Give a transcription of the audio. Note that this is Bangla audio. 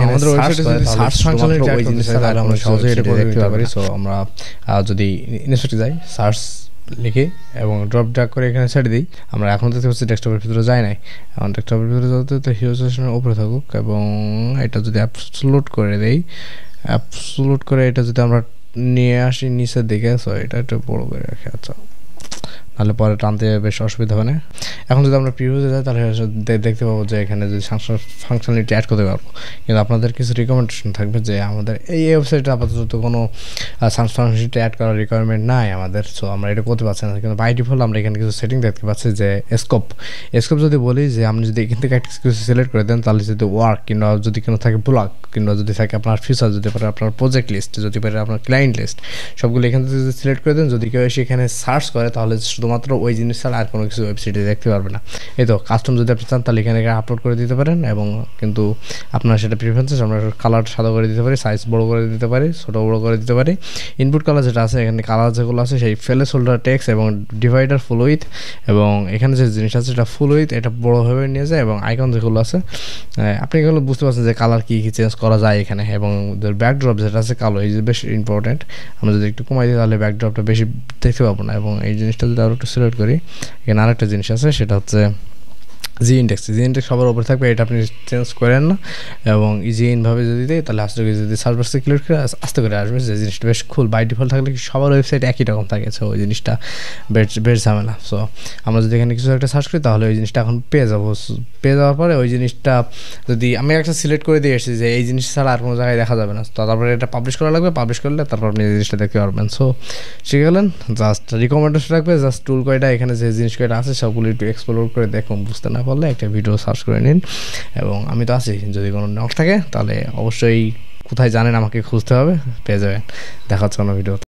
আমাদের ওয়েবসাইটে যদি সার্চ ফাংশনালিটি অ্যাড করতে চাই তাহলে আমরা সহজেই এটা দেখতে পারি। সো আমরা যদি ইনস্টকে যাই, সার্চ লিখে এবং ড্রপ ড্র্যাগ করে এখানে ছেড়ে দিই, আমরা এখন দেখতে পাচ্ছি ডেস্কটপের ভিতরে যায় নাই। এখন ডেস্কটপের ভিতরে যাতে তো হিউজ সেশনের উপরে থাকুক এবং এটা যদি অ্যাপসলোড করে দেই, অ্যাপসলোড করে এটা যদি আমরা নিয়ে আসি নিচের দিকে, সো এটা একটু বড় করে রাখি। আচ্ছা, তাহলে পরে টানতে বেশ অসুবিধা হবে না। এখন যদি আমরা প্রিভিউতে যাই তাহলে দেখতে পাবো যে এখানে যদি ফাংশনালিটি অ্যাড করতে পারবো, কিন্তু আপনাদের কিছু রিকমেন্ডেশন থাকবে যে আমাদের এই ওয়েবসাইটে আপাতত কোনো ফাংশনালিটি অ্যাড করার রিকোয়ারমেন্ট নাই আমাদের, সো আমরা এটা করতে পারছি না। কিন্তু বাই ডিফল্ট আমরা এখানে কিছু সেটিং দেখতে পাচ্ছি যে স্কোপ যদি বলি যে আপনি যদি এখান থেকে কিছু সিলেক্ট করে দেন, তাহলে যদি ওয়ার্ক কিংবা যদি কোনো থাকে ব্লগ কিংবা যদি থাকে আপনার ফিচার, যদি পারে আপনার প্রজেক্ট লিস্ট, যদি পারে আপনার ক্লায়েন্ট লিস্ট, সবগুলো এখান থেকে যদি সিলেক্ট করে দেন, যদি কেউ এসে এখানে সার্চ করে তাহলে শুধুমাত্র ওই জিনিস ছাড়া আর কোনো কিছু ওয়েবসাইটে দেখতে পারবে না। এই তো কাস্টম যদি আপনি চান তাহলে এখানে আপলোড করে দিতে পারেন, এবং কিন্তু আপনার সেটা প্রিফারেন্সেস আমরা কালার সাদা করে দিতে পারি, সাইজ বড় করে দিতে পারি, ছোটো বড় করে দিতে পারি। ইনপুট কালার যেটা আছে এখানে কালার যেগুলো আছে সেই ফেলেস হোল্ডার টেক্সট এবং ডিভাইডার ফুল উইথ, এবং এখানে যে জিনিস আছে সেটা ফুল উইথ, এটা বড়োভাবে নিয়ে যায়, এবং আইকন যেগুলো আছে আপনি এগুলো বুঝতে পারছেন যে কালার কী কী চেঞ্জ করা যায় এখানে, এবং ব্যাকড্রপ যেটা আছে কালো, এই যে বেশ ইম্পর্টেন্ট। আমরা যদি একটু কমাই দিই তাহলে ব্যাকড্রপটা বেশি দেখতে পাবো না, এবং এই জিনিসটা যদি আরও একটু সিলেক্ট করি, এখানে আরেকটা জিনিস আছে সেটা হচ্ছে জি ইন্ডেক্স সবার উপরে থাকবে, এটা আপনি চেঞ্জ করেন না। এবং ইনভাবে যদি দেয় তাহলে আস্তে করে যদি সার্চ বাক্সে ক্লিক করে আস্তে করে আসবে, যে জিনিসটা বেশ খুল। বাই ডিফল্ট থাকলে কি সবার ওয়েবসাইট একই রকম থাকে, সো ওই জিনিসটা বেশ ঝামেলা। সো আমরা যদি এখানে কিছু একটা সার্চ করি তাহলে ওই জিনিসটা এখন পেয়ে যাওয়ার পরে ওই জিনিসটা যদি আমি একটা সিলেক্ট করে দিয়ে এসেছি যে এই জিনিস ছাড়া আর কোনো জায়গায় দেখা যাবে না, তো তারপরে এটা পাবলিশ করা লাগবে, পাবলিশ করলে তারপর আপনি এই জিনিসটা দেখতে পারবেন। সো শিখে গেলেন, জাস্ট রিকমেন্ডেশন রাখবে, জাস্ট টুল কয়টা এখানে যে জিনিস কয়টা আছে সবগুলো একটু এক্সপ্লোর করে দেখুন, বুঝতে না পারলে একটা ভিডিও সার্চ করে নিন। এবং আমি তো আছি, যদি কোনো নক থাকে তাহলে অবশ্যই কোথায় জানেন আমাকে খুঁজতে হবে, পেয়ে যাবেন। দেখা হচ্ছে কোনো ভিডিও।